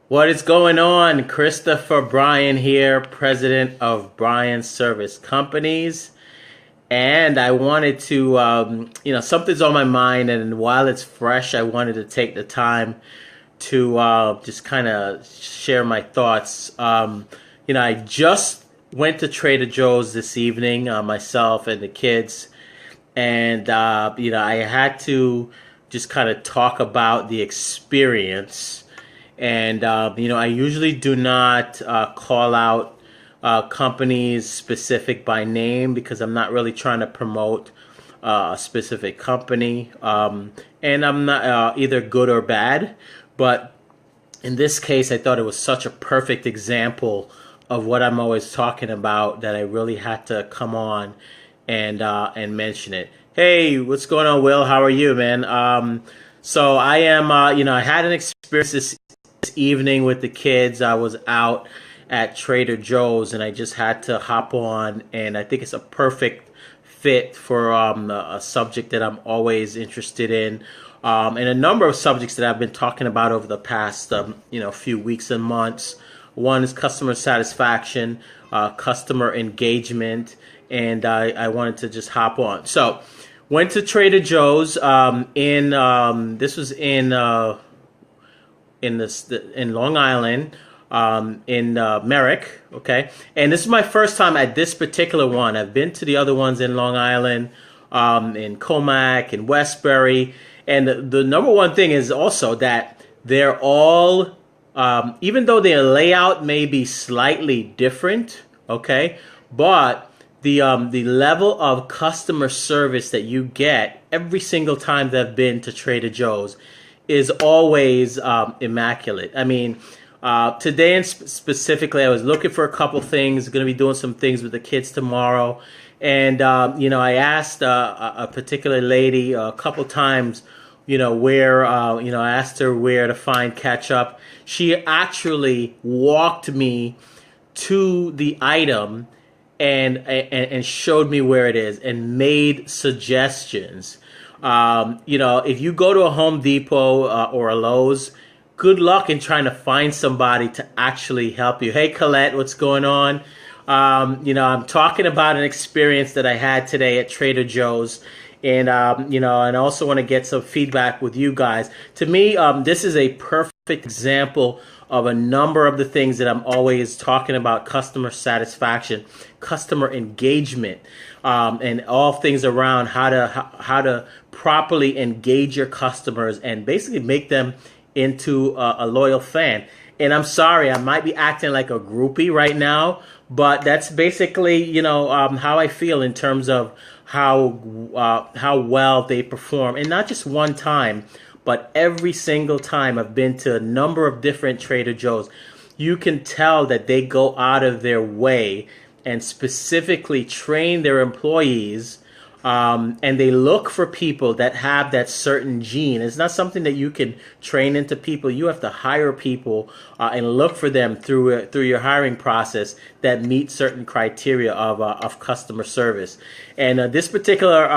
What is going on? Christopher Bryan here, president of Bryan Service Companies. And I wanted to, something's on my mind, and while it's fresh, I wanted to take the time to just kind of share my thoughts. I just went to Trader Joe's this evening, myself and the kids, and I had to just kind of talk about the experience. And I usually do not call out companies specific by name because I'm not really trying to promote a specific company, and I'm not either good or bad. But in this case, I thought it was such a perfect example of what I'm always talking about that I really had to come on and mention it. Hey, what's going on, Will? How are you, man? So I am, I had an experience this evening with the kids. I was out at Trader Joe's and I just had to hop on, and I think it's a perfect fit for a subject that I'm always interested in, and a number of subjects that I've been talking about over the past few weeks and months. One is customer satisfaction, customer engagement, and I wanted to just hop on. So went to Trader Joe's in this was in Long Island, in Merrick, okay? And this is my first time at this particular one. I've been to the other ones in Long Island, in Comac, in Westbury, and the number one thing is also that they're all, even though their layout may be slightly different, okay, but the level of customer service that you get every single time that I've been to Trader Joe's is always immaculate. I mean, today and specifically, I was looking for a couple things. Going to be doing some things with the kids tomorrow, and I asked a particular lady a couple times, where I asked her where to find ketchup. She actually walked me to the item and showed me where it is and made suggestions. If you go to a Home Depot or a Lowe's, good luck in trying to find somebody to actually help you. Hey, Colette, what's going on? I'm talking about an experience that I had today at Trader Joe's, and and I also want to get some feedback with you guys. To me, this is a perfect example of a number of the things that I'm always talking about: customer satisfaction, customer engagement, and all things around how to properly engage your customers and basically make them into a loyal fan. And I'm sorry, I might be acting like a groupie right now, but that's basically how I feel in terms of how well they perform, and not just one time, but every single time I've been to a number of different Trader Joe's. You can tell that they go out of their way and specifically train their employees, and they look for people that have that certain gene. It's not something that you can train into people. You have to hire people and look for them through your hiring process that meet certain criteria of customer service. And this particular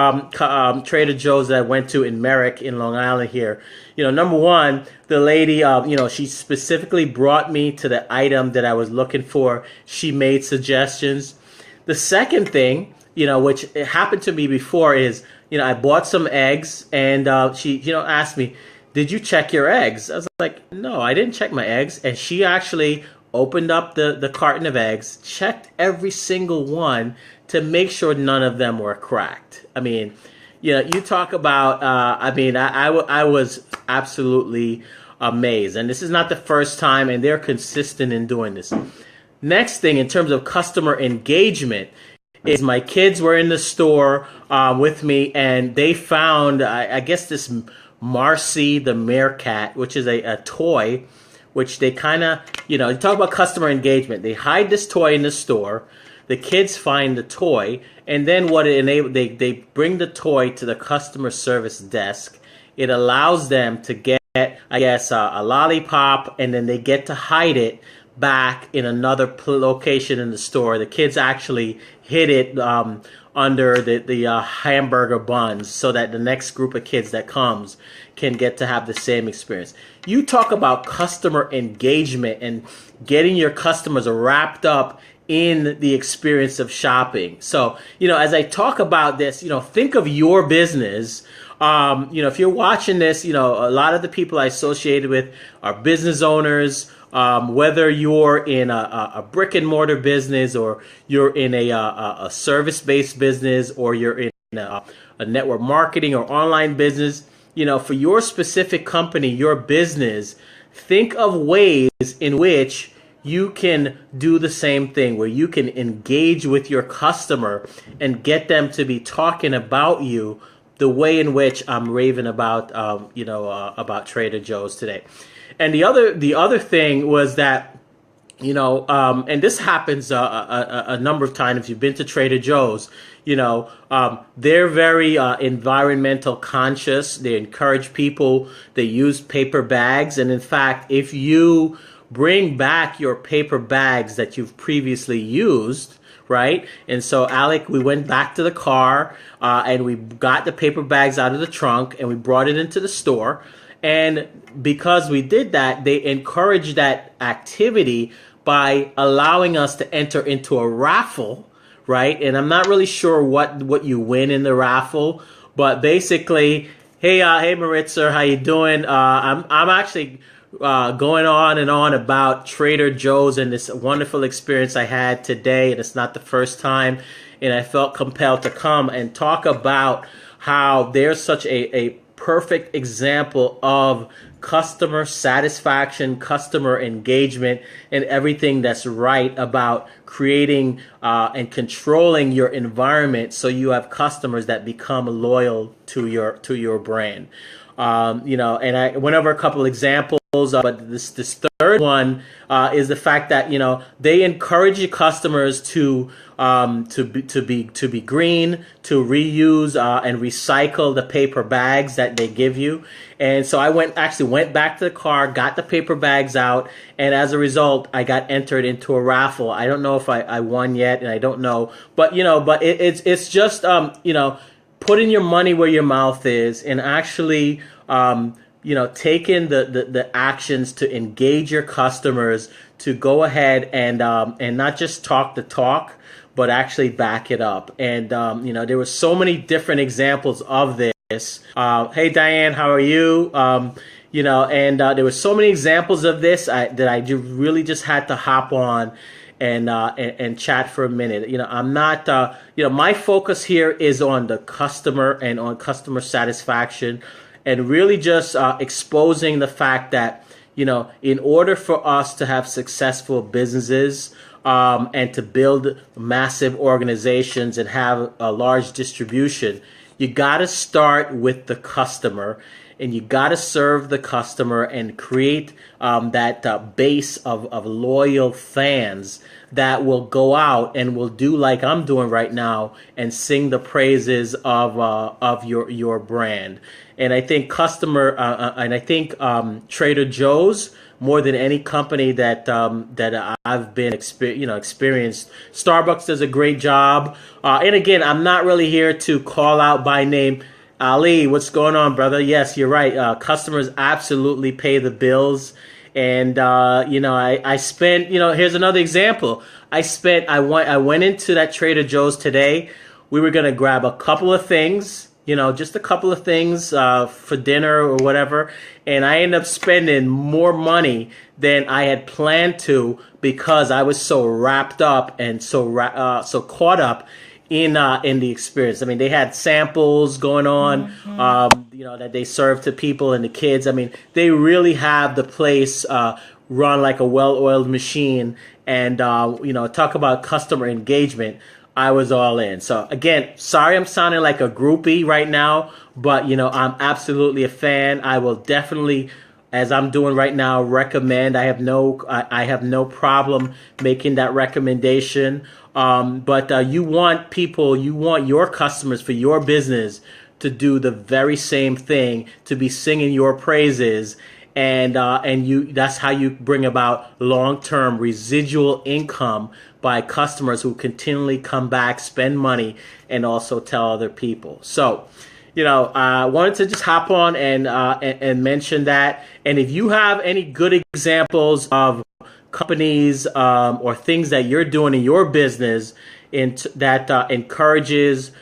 Trader Joe's that I went to in Merrick in Long Island here, number one, the lady, she specifically brought me to the item that I was looking for. She made suggestions. The second thing, which happened to me before, is, I bought some eggs, and she, asked me, "Did you check your eggs?" I was like, "No, I didn't check my eggs." And she actually opened up the carton of eggs, checked every single one to make sure none of them were cracked. I mean, you talk about, I was absolutely amazed. And this is not the first time, and they're consistent in doing this. Next thing, in terms of customer engagement, is my kids were in the store with me, and they found, I guess, this Marcy the meerkat, which is a toy, which they kind of, you talk about customer engagement. They hide this toy in the store. The kids find the toy, and then what it enables, they bring the toy to the customer service desk. It allows them to get, I guess, a lollipop, and then they get to hide it back in another location in the store. The kids actually hid it under the hamburger buns so that the next group of kids that comes can get to have the same experience. You talk about customer engagement and getting your customers wrapped up in the experience of shopping. So, as I talk about this, think of your business. If you're watching this, a lot of the people I associated with are business owners. Whether you're in a brick and mortar business, or you're in a service-based business, or you're in a network marketing or online business, for your specific company, your business, think of ways in which you can do the same thing, where you can engage with your customer and get them to be talking about you the way in which I'm raving about, about Trader Joe's today. And the other thing was that, and this happens a number of times. If you've been to Trader Joe's, they're very environmental conscious. They encourage people. They use paper bags, and in fact, if you bring back your paper bags that you've previously used, right? And so, Alec, we went back to the car and we got the paper bags out of the trunk and we brought it into the store. And because we did that, they encouraged that activity by allowing us to enter into a raffle, right? And I'm not really sure what you win in the raffle, but basically, hey Maritza, how you doing? I'm actually going on and on about Trader Joe's and this wonderful experience I had today, and it's not the first time, and I felt compelled to come and talk about how there's such a perfect example of customer satisfaction, customer engagement, and everything that's right about creating and controlling your environment so you have customers that become loyal to your brand. And I went over a couple examples, but this third one is the fact that they encourage your customers to be green, to reuse and recycle the paper bags that they give you. And so I went back to the car, got the paper bags out, and as a result, I got entered into a raffle. I don't know if I won yet, and I don't know, but it's just putting your money where your mouth is, and actually taking the actions to engage your customers, to go ahead and not just talk the talk, but actually back it up. And there were so many different examples of this. Hey Diane, how are you? There were so many examples of this that I really just had to hop on and chat for a minute. I'm not, my focus here is on the customer and on customer satisfaction, and really just exposing the fact that, in order for us to have successful businesses and to build massive organizations and have a large distribution, you got to start with the customer. And you got to serve the customer and create that base of loyal fans that will go out and will do like I'm doing right now and sing the praises of your brand. And I think Trader Joe's, more than any company that I've been experienced. Starbucks does a great job. And again, I'm not really here to call out by name. Ali, what's going on, brother? Yes, you're right. Customers absolutely pay the bills. And, I spent, here's another example. I went into that Trader Joe's today. We were going to grab a couple of things, just a couple of things for dinner or whatever. And I ended up spending more money than I had planned to because I was so wrapped up and so caught up in the experience. I mean, they had samples going on, that they served to people and the kids. I mean, they really have the place run like a well-oiled machine. And, talk about customer engagement. I was all in. So again, sorry I'm sounding like a groupie right now, but I'm absolutely a fan. I will definitely, as I'm doing right now, recommend. I have no problem making that recommendation. But you want your customers for your business to do the very same thing, to be singing your praises and that's how you bring about long-term residual income by customers who continually come back, spend money, and also tell other people. So, I wanted to just hop on and mention that. And if you have any good examples of companies or things that you're doing in your business that encourages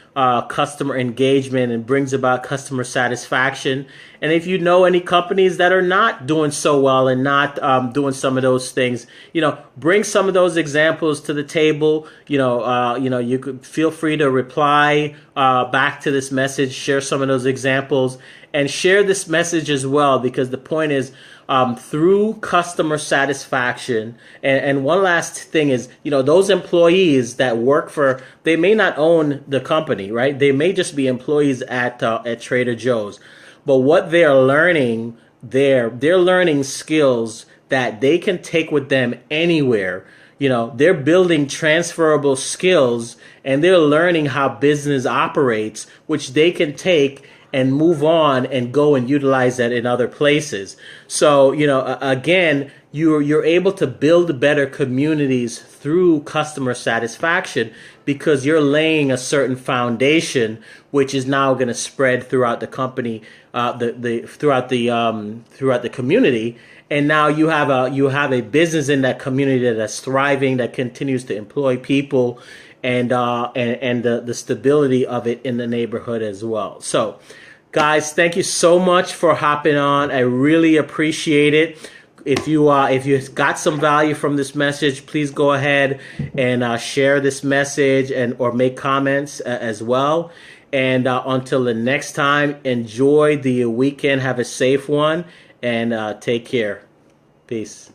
customer engagement and brings about customer satisfaction. And if you know any companies that are not doing so well and not doing some of those things, bring some of those examples to the table. You could feel free to reply back to this message, share some of those examples, and share this message as well, because the point is, through customer satisfaction. And one last thing is, those employees that work they may not own the company, right? They may just be employees at Trader Joe's. But what they're learning they're learning skills that they can take with them anywhere. They're building transferable skills, and they're learning how business operates, which they can take and move on and go and utilize that in other places. So, again, you're able to build better communities through customer satisfaction, because you're laying a certain foundation, which is now going to spread throughout the company, throughout the community. And now you have a business in that community that's thriving, that continues to employ people, and the stability of it in the neighborhood as well. So, guys, thank you so much for hopping on. I really appreciate it. If you got some value from this message, please go ahead and share this message or make comments as well. And until the next time, enjoy the weekend. Have a safe one, and take care. Peace.